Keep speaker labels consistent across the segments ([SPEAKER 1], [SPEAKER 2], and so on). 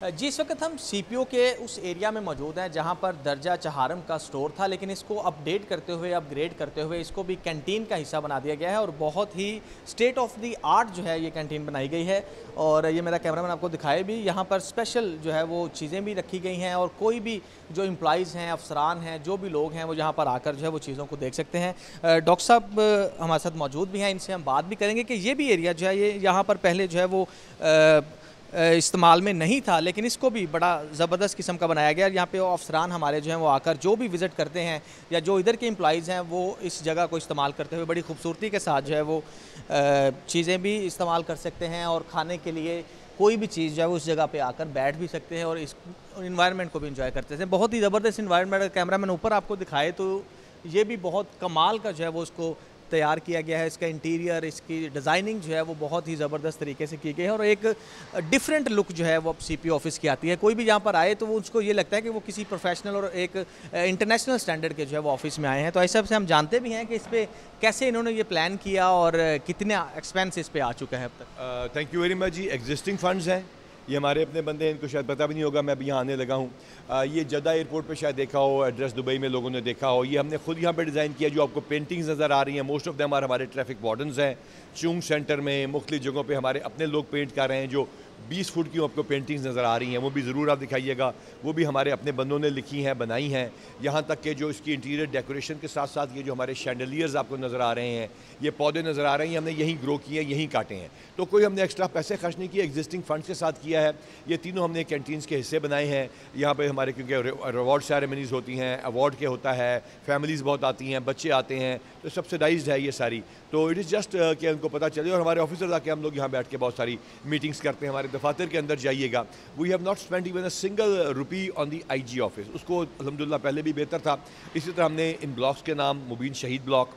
[SPEAKER 1] जी इस वक्त हम सीपीओ के उस एरिया में मौजूद हैं जहां पर दर्जा चहारम का स्टोर था, लेकिन इसको अपडेट करते हुए अपग्रेड करते हुए इसको भी कैंटीन का हिस्सा बना दिया गया है और बहुत ही स्टेट ऑफ द आर्ट जो है ये कैंटीन बनाई गई है। और ये मेरा कैमरामैन आपको दिखाए भी, यहां पर स्पेशल जो है वो चीज़ें भी रखी गई हैं और कोई भी जो एम्प्लॉइज़ हैं, अफसरान हैं, जो भी लोग हैं वो यहाँ पर आकर जो है वो चीज़ों को देख सकते हैं। डॉक्टर साहब हमारे साथ मौजूद भी हैं, इनसे हम बात भी करेंगे कि ये भी एरिया जो है ये यहाँ पर पहले जो है वो इस्तेमाल में नहीं था, लेकिन इसको भी बड़ा ज़बरदस्त किस्म का बनाया गया। यहाँ पे वो अफसरान हमारे जो हैं वो आकर जो भी विज़िट करते हैं या जो इधर के एम्प्लॉइज़ हैं वो इस जगह को इस्तेमाल करते हुए बड़ी खूबसूरती के साथ जो है वो चीज़ें भी इस्तेमाल कर सकते हैं और खाने के लिए कोई भी चीज़ जो है उस जगह पे आकर बैठ भी सकते हैं और इस इन्वायरमेंट को भी इंजॉय करते हैं। बहुत ही ज़बरदस्त इन्वायरमेंट, कैमरामैन ऊपर आपको दिखाए तो ये भी बहुत कमाल का जो है वो उसको तैयार किया गया है। इसका इंटीरियर, इसकी डिज़ाइनिंग जो है वो बहुत ही ज़बरदस्त तरीके से की गई है और एक डिफरेंट लुक जो है वो अब सीपीओ ऑफिस की आती है। कोई भी यहाँ पर आए तो वो उसको ये लगता है कि वो किसी प्रोफेशनल और एक इंटरनेशनल स्टैंडर्ड के जो है वो ऑफिस में आए हैं। तो ऐसे से हम जानते भी हैं कि इस पर कैसे इन्होंने ये प्लान किया और कितने एक्सपेंस इस पर आ चुका है अब तक।
[SPEAKER 2] थैंक यू वेरी मच जी। एग्जिस्टिंग फंड्स हैं, ये हमारे अपने बंदे हैं, इनको शायद पता भी नहीं होगा, मैं अभी यहाँ आने लगा हूँ। ये जद्दा एयरपोर्ट पे शायद देखा हो, एड्रेस दुबई में लोगों ने देखा हो। ये हमने खुद यहाँ पे डिज़ाइन किया। जो आपको पेंटिंग्स नज़र आ रही हैं, मोस्ट ऑफ देम हमारे ट्रैफिक वार्डन्स हैं। चुंग सेंटर में मुख्तलिफ जगहों पे हमारे अपने लोग पेंट कर रहे हैं। जो 20 फुट की आपको पेंटिंग्स नज़र आ रही हैं वो भी ज़रूर आप दिखाइएगा, वो भी हमारे अपने बंदों ने लिखी हैं, बनाई हैं। यहाँ तक कि जो इसकी इंटीरियर डेकोरेशन के साथ साथ ये जो हमारे शैंडलियर्स आपको नज़र आ रहे हैं, ये पौधे नज़र आ रहे हैं, हमने यहीं ग्रो किए हैं, यहीं काटे हैं। तो कोई हमने एक्स्ट्रा पैसे खर्च नहीं किए, एग्जिस्टिंग फंड्स के साथ किया है। ये तीनों हमने कैंटीन्स के हिस्से बनाए हैं। यहाँ पे हमारे क्योंकि रिवॉर्ड सेरेमनीज़ होती हैं, अवार्ड के होता है, फैमिलीज़ बहुत आती हैं, बच्चे आते हैं, तो सब्सिडाइज्ड है ये सारी। तो इट इज़ जस्ट कि उनको पता चले। और हमारे ऑफिसर्स आके हम लोग यहाँ बैठ के बहुत सारी मीटिंग्स करते हैं। हमारे दफातर के अंदर जाइएगा, we have not spent even a single rupee on the IG office. उसको अल्हम्दुलिल्लाह पहले भी बेहतर था। इसी तरह हमने इन ब्लॉक्स के नाम मुबीन शहीद ब्लॉक,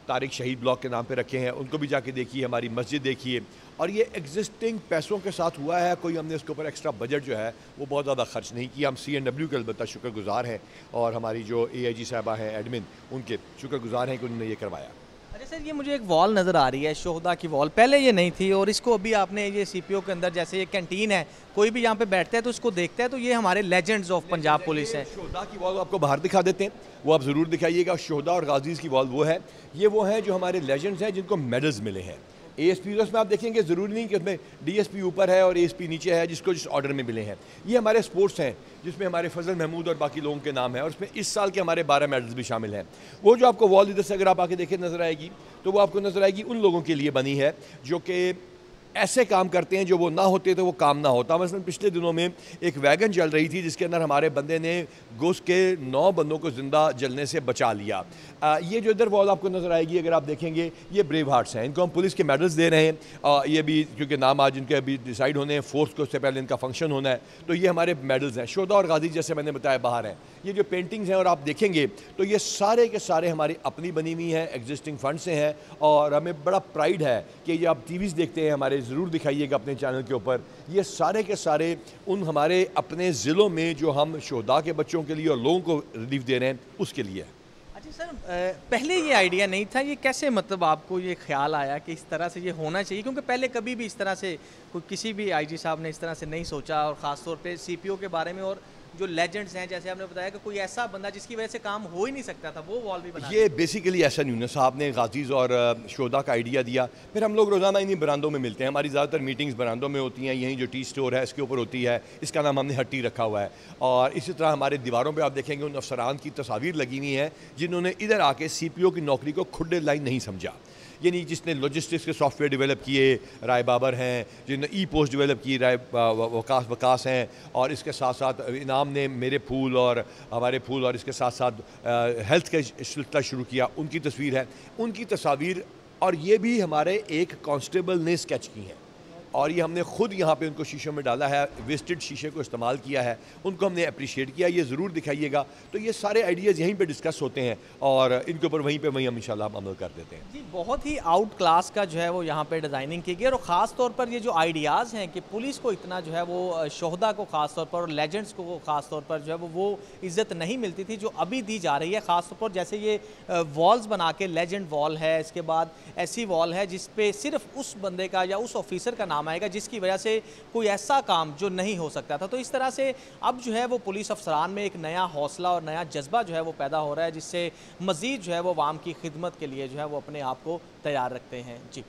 [SPEAKER 2] तारिक शहीद ब्लॉक के नाम पे रखे हैं, उनको भी जाके देखिए, हमारी मस्जिद देखिए। और ये एग्जिस्टिंग पैसों के साथ हुआ है, कोई हमने उसके ऊपर एक्स्ट्रा बजट जो है वो बहुत ज़्यादा खर्च नहीं किया। हम CNW के अलबत्ता शुक्रगुजार हैं और हमारी जो AIG साहबा हैं एडमिन, उनके शुक्रगुजार हैं कि उन्होंने ये करवाया।
[SPEAKER 1] अरे सर, ये मुझे एक वॉल नज़र आ रही है, शोहदा की वॉल, पहले ये नहीं थी और इसको अभी आपने ये सीपीओ के अंदर, जैसे ये कैंटीन है, कोई भी यहाँ पे बैठता है तो उसको देखता है तो ये हमारे लेजेंड्स ऑफ पंजाब पुलिस है।
[SPEAKER 2] शोहदा की वॉल आपको बाहर दिखा देते हैं, वो आप ज़रूर दिखाइएगा। शोहदा और गाजीज़ की वॉल वो है, ये वो हैं जो हमारे लेजेंड्स हैं जिनको मेडल्स मिले हैं। ASP उसमें आप देखेंगे ज़रूरी नहीं कि उसमें DSP ऊपर है और ASP नीचे है, जिसको जिस ऑर्डर में मिले हैं। ये हमारे स्पोर्ट्स हैं जिसमें हमारे फजल महमूद और बाकी लोगों के नाम है और उसमें इस साल के हमारे 12 मेडल्स भी शामिल हैं। वो जो आपको वॉल इधर से अगर आप आके देखें नज़र आएगी, तो वो आपको नज़र आएगी उन लोगों के लिए बनी है जो कि ऐसे काम करते हैं जो वो ना होते तो वो काम ना होता। मसलन पिछले दिनों में एक वैगन जल रही थी जिसके अंदर हमारे बंदे ने घुस के 9 बंदों को ज़िंदा जलने से बचा लिया। ये जो इधर वॉल आपको नज़र आएगी, अगर आप देखेंगे, ये ब्रेव हार्ट्स हैं, इनको हम पुलिस के मेडल्स दे रहे हैं। ये भी क्योंकि नाम आज इनके अभी डिसाइड होने हैं, फोर्स को उससे पहले इनका फंक्शन होना है, तो ये हमारे मेडल्स हैं। शोहदा और गाजी जैसे मैंने बताया बाहर हैं। ये जो पेंटिंग्स हैं और आप देखेंगे तो ये सारे के सारे हमारी अपनी बनी हुई हैं, एग्जिस्टिंग फंड से हैं और हमें बड़ा प्राइड है कि ये आप TVs देखते हैं हमारे, ज़रूर दिखाइएगा अपने चैनल के ऊपर। ये सारे के सारे उन हमारे अपने ज़िलों में जो हम शोहदा के बच्चों के लिए और लोगों को रिलीफ दे रहे हैं उसके लिए।
[SPEAKER 1] अच्छा सर, पहले ये आइडिया नहीं था, ये कैसे मतलब आपको ये ख्याल आया कि इस तरह से ये होना चाहिए? क्योंकि पहले कभी भी इस तरह से कोई किसी भी IG साहब ने इस तरह से नहीं सोचा और ख़ास तौर पे CPO के बारे में। और जो लेजेंड्स हैं, जैसे आपने बताया कि कोई ऐसा बंदा जिसकी वजह से काम हो ही नहीं सकता था, वो वॉल भी बना।
[SPEAKER 2] ये बेसिकली ऐसा नहीं, साहब ने गाजीज़ और शोहदा का आइडिया दिया। फिर हम लोग रोज़ाना इन्हीं बरामदों में मिलते हैं, हमारी ज़्यादातर मीटिंग्स बरामदों में होती हैं। यहीं जो टी स्टोर है इसके ऊपर होती है, इसका नाम हमने हट्टी रखा हुआ है। और इसी तरह हमारे दीवारों पर आप देखेंगे उन अफसरान की तस्वीर लगी हुई हैं जिन्होंने इधर आके CPO की नौकरी को खुडे लाइन नहीं समझा। यानी जिसने लॉजिस्टिक्स के सॉफ्टवेयर डेवलप किए, राय बाबर हैं, जिन्होंने E-पोस्ट डेवलप की, राय वकास हैं, और इसके साथ साथ इनाम ने मेरे फूल और हमारे फूल और इसके साथ साथ हेल्थ का सिलसिला शुरू किया, उनकी तस्वीर है, उनकी तस्वीर। और ये भी हमारे एक कांस्टेबल ने स्केच की हैं और ये हमने खुद यहाँ पे उनको शीशों में डाला है, वेस्टेड शीशे को इस्तेमाल किया है, उनको हमने अप्रिशिएट किया। ये ज़रूर दिखाइएगा। तो ये सारे आइडियाज़ यहीं पे डिस्कस होते हैं और इनके ऊपर वहीं हम इंशाल्लाह अमल कर देते हैं।
[SPEAKER 1] जी, बहुत ही आउट क्लास का जो है वो यहाँ पे डिज़ाइनिंग की गई और ख़ास तौर पर ये जो आइडियाज़ हैं कि पुलिस को इतना जो है वो शोहदा को ख़ास तौर पर और लेजेंड्स को ख़ास तौर पर जो है वो इज़्ज़त नहीं मिलती थी जो अभी दी जा रही है। ख़ास तौर पर जैसे ये वॉल्स बना के लेजेंड वॉल है, इसके बाद ऐसी वॉल है जिस पे सिर्फ उस बंदे का या उस ऑफिसर का नाम काम आएगा, जिसकी वजह से कोई ऐसा काम जो नहीं हो सकता था। तो इस तरह से अब जो है वो पुलिस अफसरान में एक नया हौसला और नया जज्बा जो है वो पैदा हो रहा है, जिससे मज़ीद जो है वो आवाम की खिदमत के लिए जो है वो अपने आप को तैयार रखते हैं। जी।